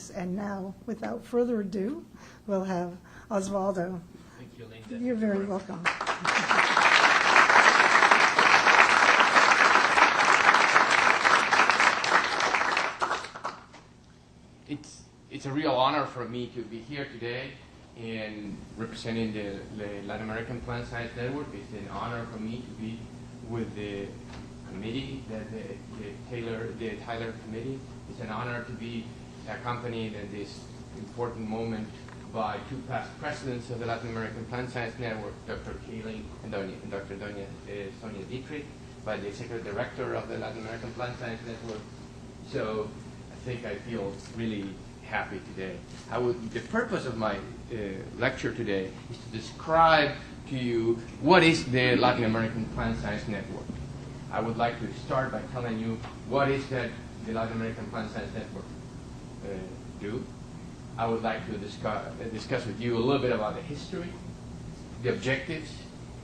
years. And now, without further ado, we'll have Osvaldo. Thank you, Linda. You're very welcome. It's a real honor for me to be here today and representing the Latin American Plant Science Network. It's an honor for me to be with the committee, the Tyler Committee. It's an honor to be accompanied at this important moment by two past presidents of the Latin American Plant Science Network, Dr. Kaylin and Dr. Sonia Dietrich, by the Executive Director of the Latin American Plant Science Network. So I think I feel really happy today. The purpose of my lecture today is to describe to you what is the Latin American Plant Science Network. I would like to start by telling you what is that the Latin American Plant Science Network do. I would like to discuss with you a little bit about the history, the objectives,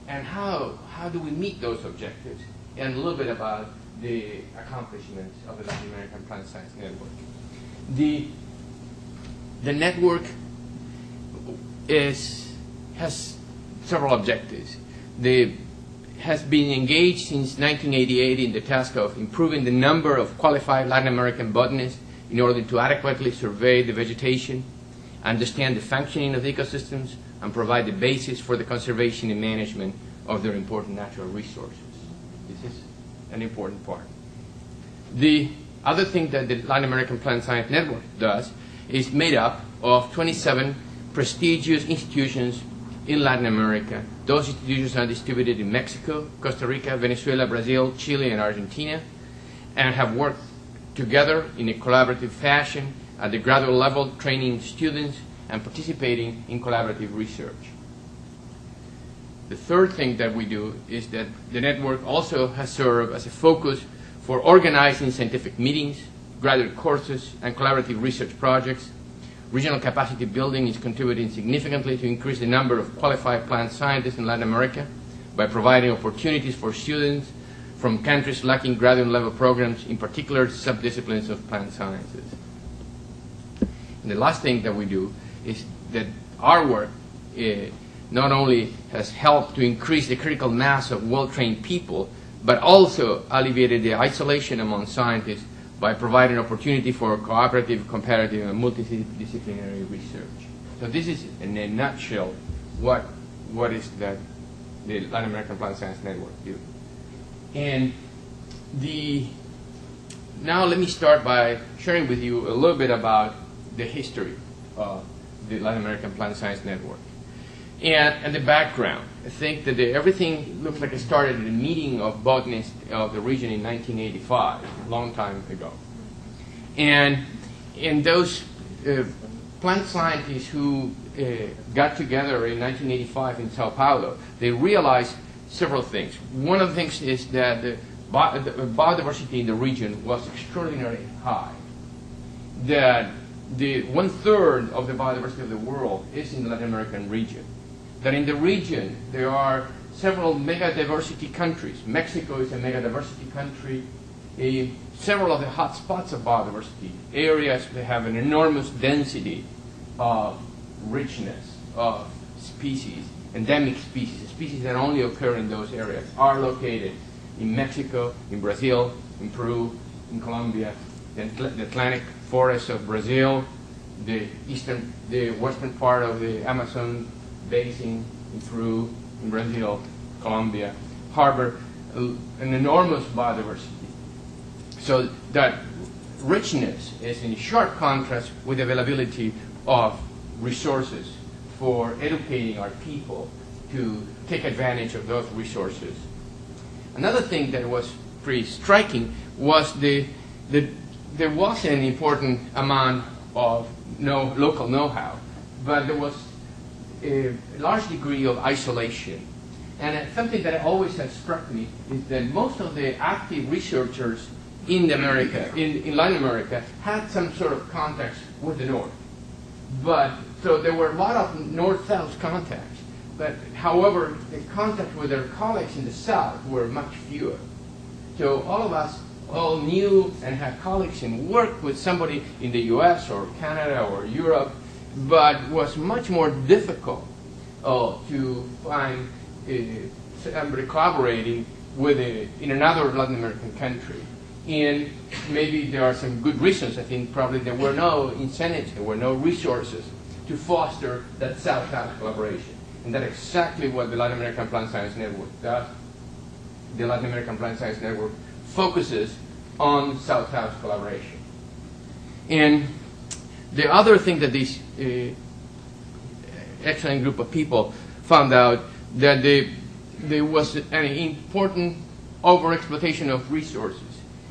and how do we meet those objectives, and a little bit about the accomplishments of the Latin American Plant Science Network. The network has several objectives. Has been engaged since 1988 in the task of improving the number of qualified Latin American botanists in order to adequately survey the vegetation, understand the functioning of ecosystems, and provide the basis for the conservation and management of their important natural resources. This is an important part. The other thing that the Latin American Plant Science Network does is made up of 27 prestigious institutions in Latin America. Those institutions are distributed in Mexico, Costa Rica, Venezuela, Brazil, Chile, and Argentina, and have worked together in a collaborative fashion at the graduate level, training students and participating in collaborative research. The third thing that we do is that the network also has served as a focus for organizing scientific meetings, graduate courses, and collaborative research projects. Regional capacity building is contributing significantly to increase the number of qualified plant scientists in Latin America by providing opportunities for students from countries lacking graduate level programs, in particular subdisciplines of plant sciences. And the last thing that we do is that our work not only has helped to increase the critical mass of well-trained people, but also alleviated the isolation among scientists by providing opportunity for cooperative, comparative, and multidisciplinary research. So this is, in a nutshell, what is that the Latin American Plant Science Network do. And now let me start by sharing with you a little bit about the history of the Latin American Plant Science Network and the background. I think that everything looks like it started in a meeting of botanists of the region in 1985, a long time ago. And those plant scientists who got together in 1985 in Sao Paulo, they realized several things. One of the things is that the biodiversity in the region was extraordinarily high. That the 1/3 of the biodiversity of the world is in the Latin American region. That in the region there are several megadiversity countries. Mexico is a megadiversity country. Several of the hot spots of biodiversity, areas that have an enormous density of richness of species, endemic species that only occur in those areas, are located in Mexico, in Brazil, in Peru, in Colombia, the Atlantic forests of Brazil, the western part of the Amazon basin in Peru, in Brazil, Colombia, harbor an enormous biodiversity. So that richness is in sharp contrast with the availability of resources for educating our people to take advantage of those resources. Another thing that was pretty striking was there was an important amount of local know-how, but there was a large degree of isolation. And something that always has struck me is that most of the active researchers in Latin America had some sort of contacts with the North. So there were a lot of North-South contacts. But however, the contacts with their colleagues in the South were much fewer. So all of us all knew and had colleagues and worked with somebody in the US or Canada or Europe, but was much more difficult to find somebody collaborating with in another Latin American country. And maybe there are some good reasons. I think probably there were no incentives, there were no resources to foster that South-South collaboration. And that's exactly what the Latin American Plant Science Network does. The Latin American Plant Science Network focuses on South-South collaboration. And the other thing that this excellent group of people found out, that there was an important overexploitation of resources.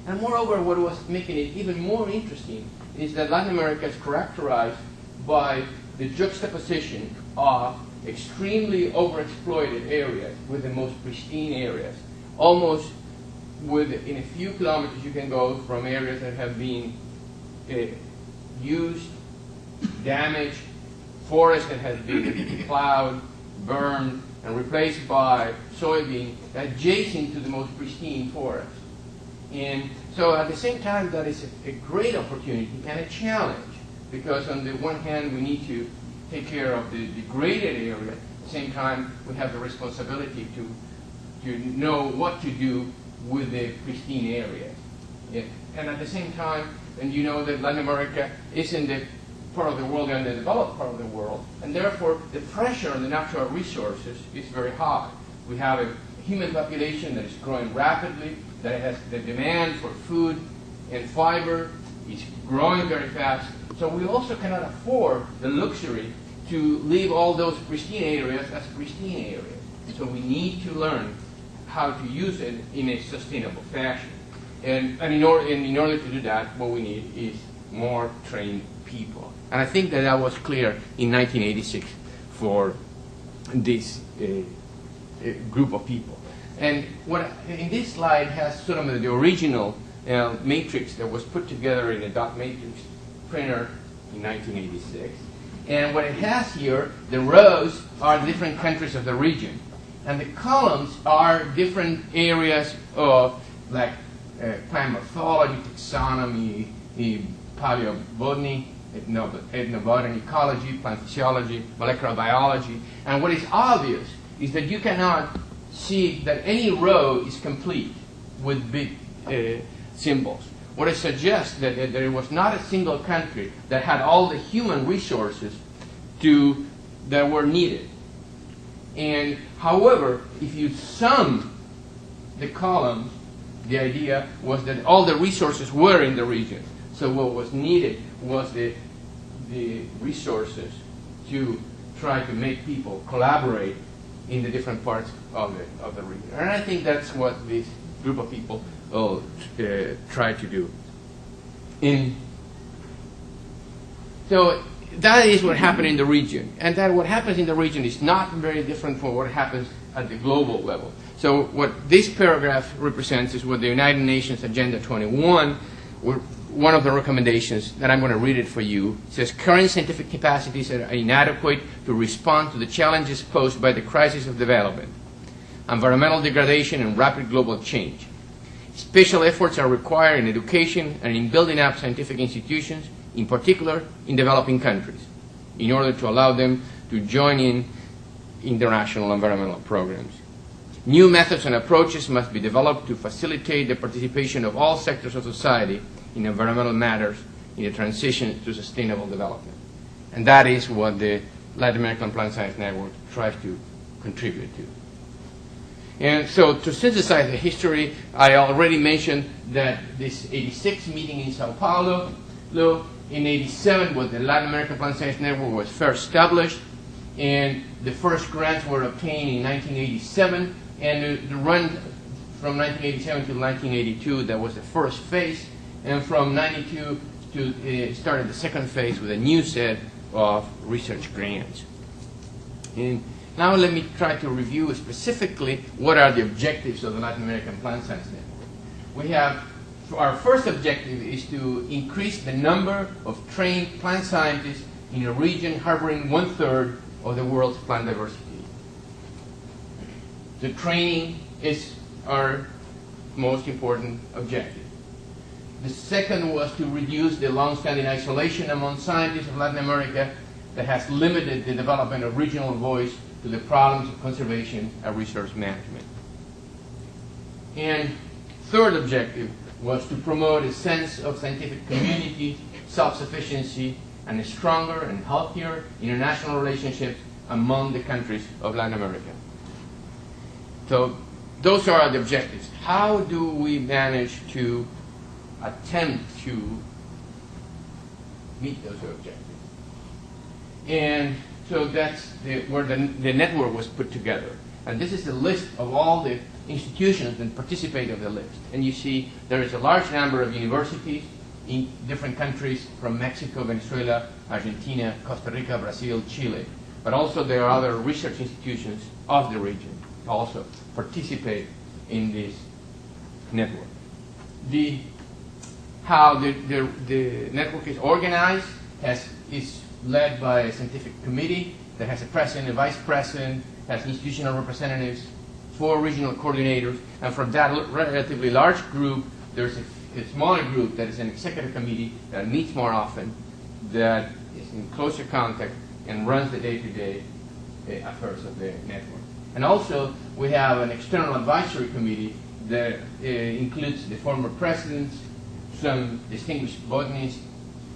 And moreover, what was making it even more interesting is that Latin America is characterized by the juxtaposition of extremely overexploited areas with the most pristine areas. Almost within a few kilometers you can go from areas that have been used, damaged, forest that has been plowed, burned, and replaced by soybean, adjacent to the most pristine forest. And so at the same time, that is a great opportunity and a challenge, because on the one hand, we need to take care of the degraded area. At the same time, we have the responsibility to know what to do with the pristine areas. Yeah. And at the same time, and you know that Latin America is in the part of the world and the developed part of the world, and therefore the pressure on the natural resources is very high. We have a human population that is growing rapidly, that has the demand for food and fiber is growing very fast. So we also cannot afford the luxury to leave all those pristine areas as pristine areas. So we need to learn how to use it in a sustainable fashion. And in order to do that, what we need is more trained people. And I think that was clear in 1986 for this group of people. And what in this slide has sort of the original matrix that was put together in a dot matrix printer in 1986. And what it has here, the rows are the different countries of the region. And the columns are different areas of like plant morphology, taxonomy, paleobotany, ethnobotany, ecology, plant physiology, molecular biology. And what is obvious is that you cannot see that any row is complete with big symbols. What it suggests that there was not a single country that had all the human resources that were needed. And however, if you sum the columns, the idea was that all the resources were in the region. So what was needed was the resources to try to make people collaborate in the different parts of the region. And I think that's what this group of people try to do. So that is what happened in the region. And that what happens in the region is not very different from what happens at the global level. So what this paragraph represents is what the United Nations Agenda 21, one of the recommendations, that I'm going to read it for you, says current scientific capacities are inadequate to respond to the challenges posed by the crisis of development, environmental degradation, and rapid global change. Special efforts are required in education and in building up scientific institutions, in particular in developing countries, in order to allow them to join in international environmental programs. New methods and approaches must be developed to facilitate the participation of all sectors of society in environmental matters in the transition to sustainable development. And that is what the Latin American Plant Science Network tries to contribute to. And so to synthesize the history, I already mentioned that this 86 meeting in Sao Paulo, in 87 when the Latin American Plant Science Network was first established, and the first grants were obtained in 1987, and the run from 1987 to 1982, that was the first phase, and from 92 to started the second phase with a new set of research grants. And now let me try to review specifically what are the objectives of the Latin American Plant Science Network. We have, our first objective is to increase the number of trained plant scientists in a region harboring 1/3 of the world's plant diversity. The training is our most important objective. The second was to reduce the long-standing isolation among scientists of Latin America that has limited the development of regional voice to the problems of conservation and resource management. And third objective was to promote a sense of scientific community, self-sufficiency, and a stronger and healthier international relationships among the countries of Latin America. So those are the objectives. How do we manage to attempt to meet those objectives? And so that's where the network was put together. And this is the list of all the institutions that participate in the list. And you see there is a large number of universities in different countries from Mexico, Venezuela, Argentina, Costa Rica, Brazil, Chile. But also there are other research institutions of the region also participate in this network. How the network is organized is led by a scientific committee that has a president, a vice president, has institutional representatives, 4 regional coordinators, and from that relatively large group, there's a smaller group that is an executive committee that meets more often, that is in closer contact and runs the day-to-day affairs of the network. And also, we have an external advisory committee that includes the former presidents, some distinguished botanists,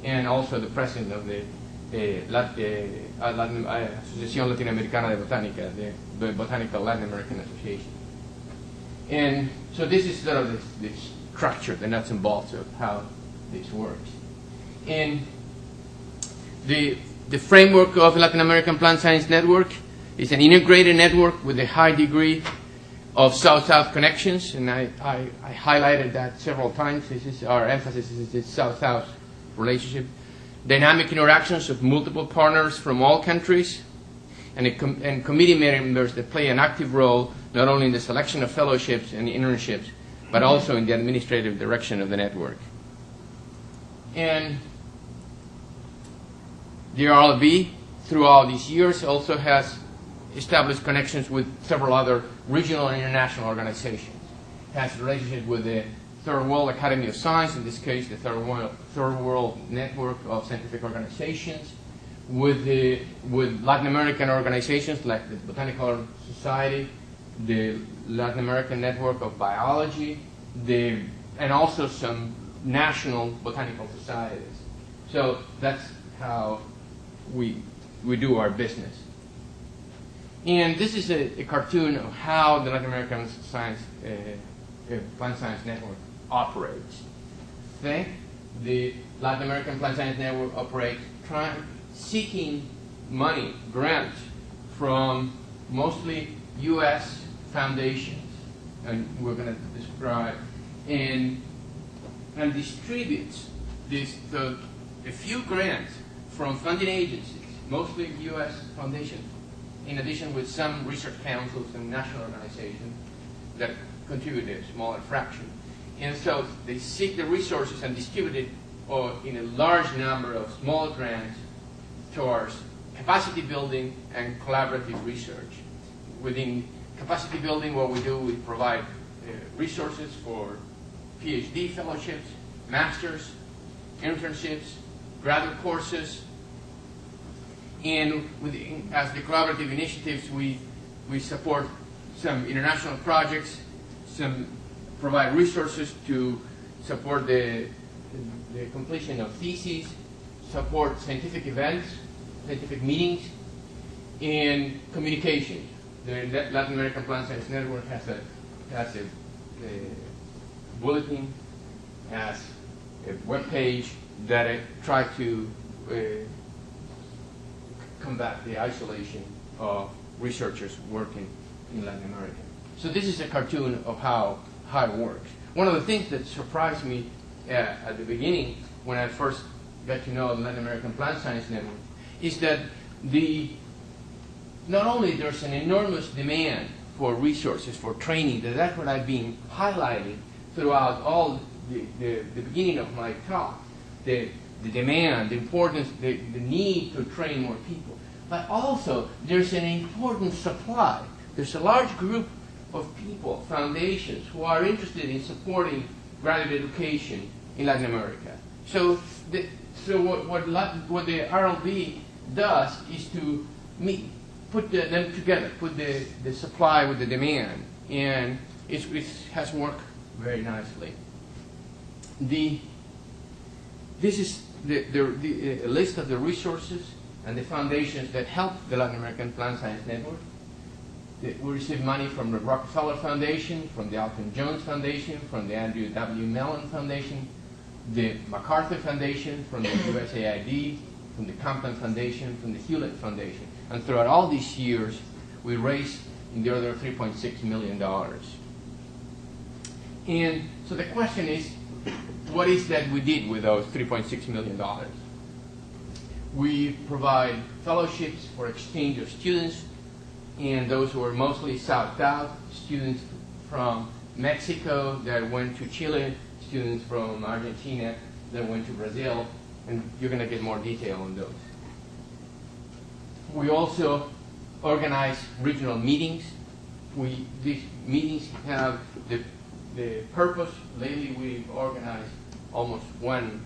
and also the president of the Asociación Latinoamericana de Botanica, the Botanical Latin American Association. And so this is sort of the structure, the nuts and bolts of how this works. And the framework of the Latin American Plant Science Network is an integrated network with a high degree of South-South connections, and I highlighted that several times. This is our emphasis, is this South-South relationship. Dynamic interactions of multiple partners from all countries, and committee members that play an active role not only in the selection of fellowships and internships, but also in the administrative direction of the network. And the RLB, through all these years, also has established connections with several other regional and international organizations. It has relationships with the Third World Academy of Science, in this case the Third World Network of Scientific Organizations, with Latin American organizations like the Botanical Society, the Latin American Network of Biology, and also some national botanical societies. So that's how we do our business. And this is a cartoon of how the Latin American Plant Science Network operates. The Latin American Plant Science Network operates seeking money, grants, from mostly U.S. foundations, and we're going to describe, and distributes a few grants from funding agencies, mostly U.S. foundations, in addition with some research councils and national organizations that contribute a smaller fraction. And so they seek the resources and distribute it in a large number of small grants towards capacity building and collaborative research. Within capacity building, what we do, we provide resources for PhD fellowships, masters, internships, graduate courses. And as the collaborative initiatives, we support some international projects, provide resources to support the completion of theses, support scientific events, scientific meetings, and communication. The Latin American Plant Science Network has a bulletin, has a web page that try to combat the isolation of researchers working in Latin America. So this is a cartoon of how it works. One of the things that surprised me at the beginning when I first got to know the Latin American Plant Science Network is that not only there's an enormous demand for resources, for training, that's what I've been highlighting throughout all the beginning of my talk, the demand, the importance, the need to train more people. But also, there's an important supply. There's a large group of people, foundations, who are interested in supporting graduate education in Latin America. So, what the RLB does is to put them together, put the supply with the demand, and it has worked very nicely. This is the list of the resources and the foundations that help the Latin American Plant Science Network. We receive money from the Rockefeller Foundation, from the Alton Jones Foundation, from the Andrew W. Mellon Foundation, the MacArthur Foundation, from the USAID, from the Compton Foundation, from the Hewlett Foundation. And throughout all these years, we raised in the order of $3.6 million. And so the question is, what is that we did with those $3.6 million? We provide fellowships for exchange of students, and those who are mostly South out, students from Mexico that went to Chile, students from Argentina that went to Brazil, and you're going to get more detail on those. We also organize regional meetings. These meetings have the purpose. Lately, we've organized almost one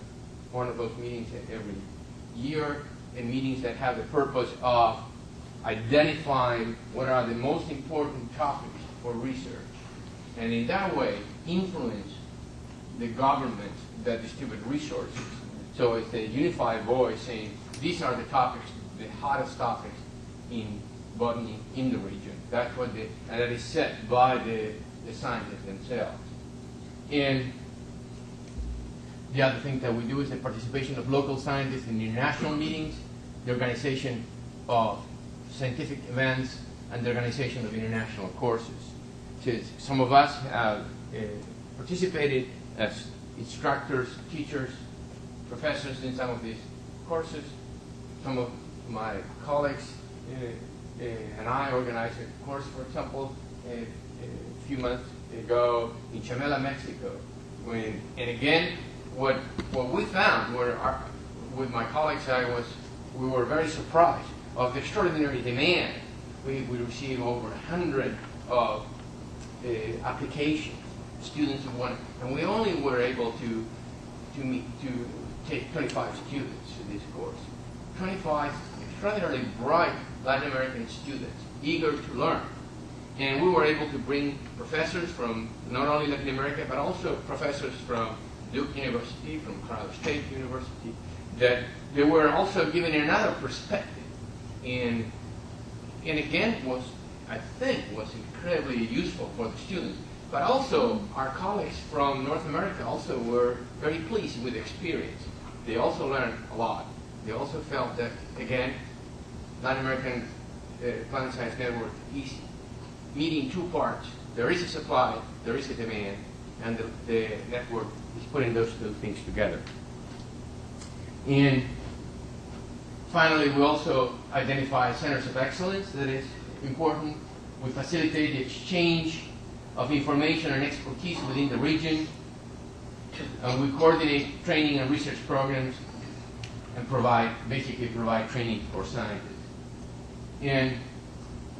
of those meetings every year, and meetings that have the purpose of identifying what are the most important topics for research, and in that way influence the governments that distribute resources. So it's a unified voice saying these are the topics, the hottest topics in botany in the region. That's what and that is set by the scientists themselves. And the other thing that we do is the participation of local scientists in international meetings, the organization of scientific events, and the organization of international courses. So some of us have participated as instructors, teachers, professors in some of these courses. Some of my colleagues and I organized a course, for example, a few months ago in Chamela, Mexico. And again, what we found with my colleagues, we were very surprised of the extraordinary demand. We received over 100 of applications, students who wanted, and we only were able to take 25 students to this course. 25 extraordinarily bright Latin American students, eager to learn. And we were able to bring professors from not only Latin America, but also professors from Duke University, from Colorado State University, that they were also given another perspective. And again, I think was incredibly useful for the students. But also, our colleagues from North America also were very pleased with the experience. They also learned a lot. They also felt that, again, Latin American Plant Science Network is meeting two parts. There is a supply, there is a demand, and the network is putting those two things together. And finally, we also identify centers of excellence that is important. We facilitate the exchange of information and expertise within the region. And we coordinate training and research programs and basically provide training for scientists. And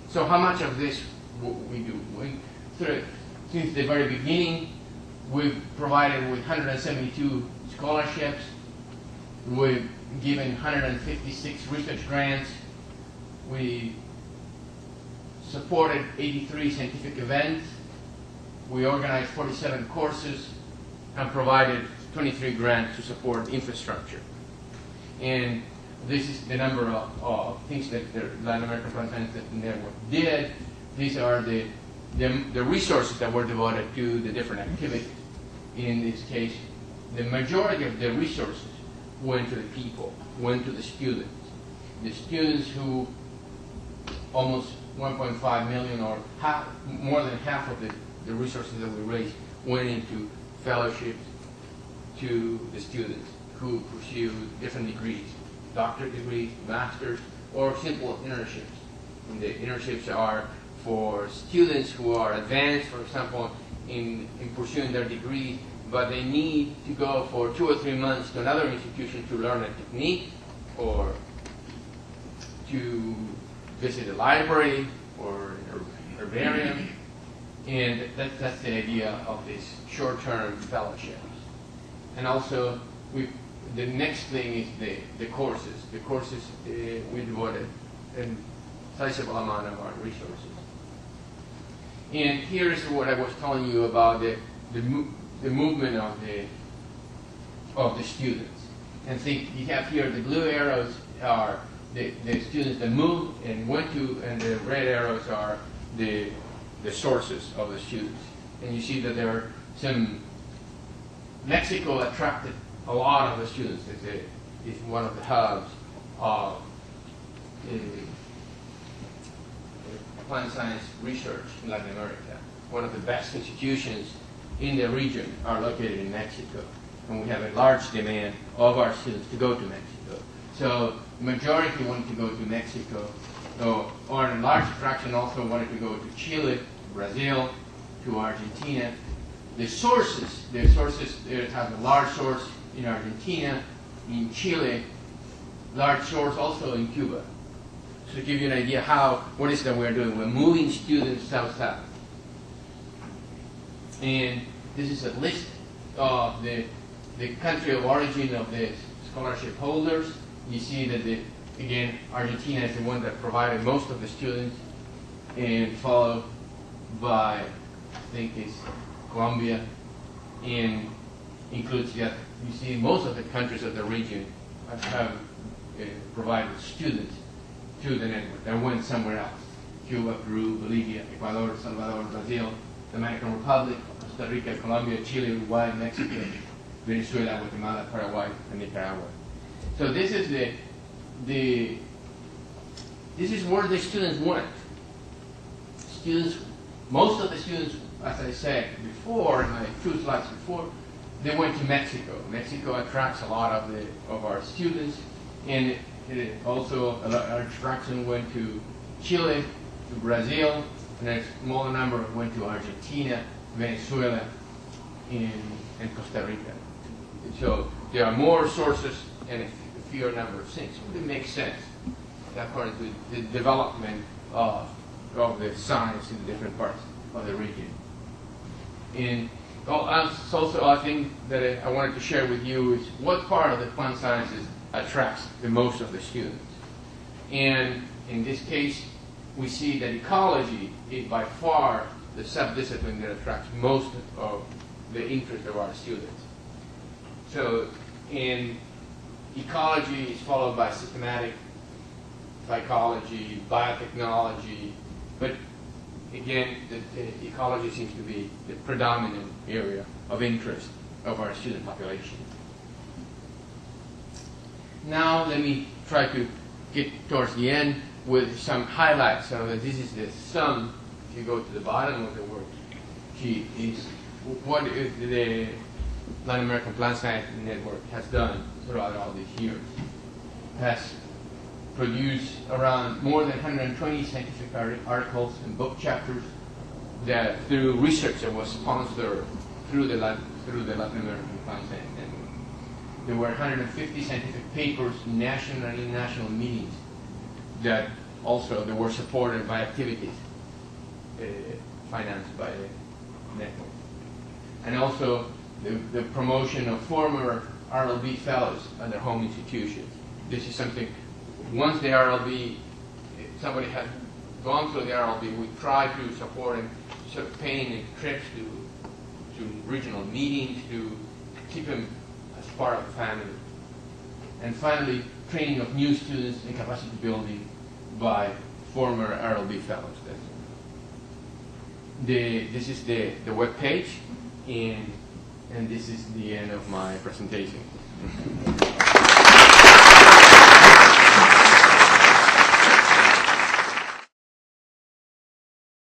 so how much of this we do? Since the very beginning, we've provided with 172 scholarships. We've given 156 research grants. We supported 83 scientific events. We organized 47 courses and provided 23 grants to support infrastructure. And this is the number of things that the Latin American Plant Science Network did. These are the resources that were devoted to the different activities. In this case, the majority of the resources went to the people, went to the students. The students who almost 1.5 million, or more than half of the resources that we raised went into fellowships to the students who pursue different degrees, doctorate degrees, masters, or simple internships. And the internships are for students who are advanced, for example, in pursuing their degree, but they need to go for 2 or 3 months to another institution to learn a technique, or to visit a library or a herbarium. And that's the idea of these short-term fellowships. And also, the next thing is the courses. The courses, we devoted a sizable amount of our resources. And here's what I was telling you about the movement of the students. And think you have here the blue arrows are the students that moved and went to, and the red arrows are the sources of the students. And you see that there are some. Mexico attracted a lot of the students. It's one of the hubs of plant science research in Latin America. One of the best institutions in the region are located in Mexico. And we have a large demand of our students to go to Mexico. So the majority wanted to go to Mexico, or a large fraction also wanted to go to Chile, Brazil, to Argentina. The sources have a large source in Argentina, in Chile, large source also in Cuba. So to give you an idea what is that we're doing, we're moving students south-south. And this is a list of the country of origin of the scholarship holders. You see that, again, Argentina is the one that provided most of the students, and followed by, I think it's Colombia, and includes, you see most of the countries of the region have provided students to the network that went somewhere else. Cuba, Peru, Bolivia, Ecuador, El Salvador, Brazil, Dominican Republic, Costa Rica, Colombia, Chile, Uruguay, Mexico, Venezuela, Guatemala, Paraguay, and Nicaragua. So this is this is where the students went. Most of the students, as I said before, in my 2 slides before, they went to Mexico. Mexico attracts a lot of our students, and it also a large fraction went to Chile, to Brazil, and a smaller number went to Argentina, Venezuela, and Costa Rica. So there are more sources and a fewer number of things. It makes sense according to the development of the science in different parts of the region. And also, I think that I wanted to share with you is what part of the plant sciences attracts the most of the students. And in this case, we see that ecology is by far the subdiscipline that attracts most of the interest of our students. So in ecology is followed by systematic psychology, biotechnology, but again, the ecology seems to be the predominant area of interest of our student population. Now let me try to get towards the end with some highlights. So this is the sum, if you go to the bottom of the worksheet, is what the Latin American Plant Science Network has done throughout all these years. Has produced around more than 120 scientific articles and book chapters that through research that was sponsored through the Latin American Plant Science Network. There were 150 scientific papers in national and international meetings that also were supported by activities financed by the network. And also the promotion of former RLB fellows at their home institutions. This is something, once the RLB, somebody has gone through the RLB, we try to support and sort of paying trips to regional meetings to keep them as part of the family. And finally, training of new students and capacity building by former RLB fellows. This is the web page, and this is the end of my presentation.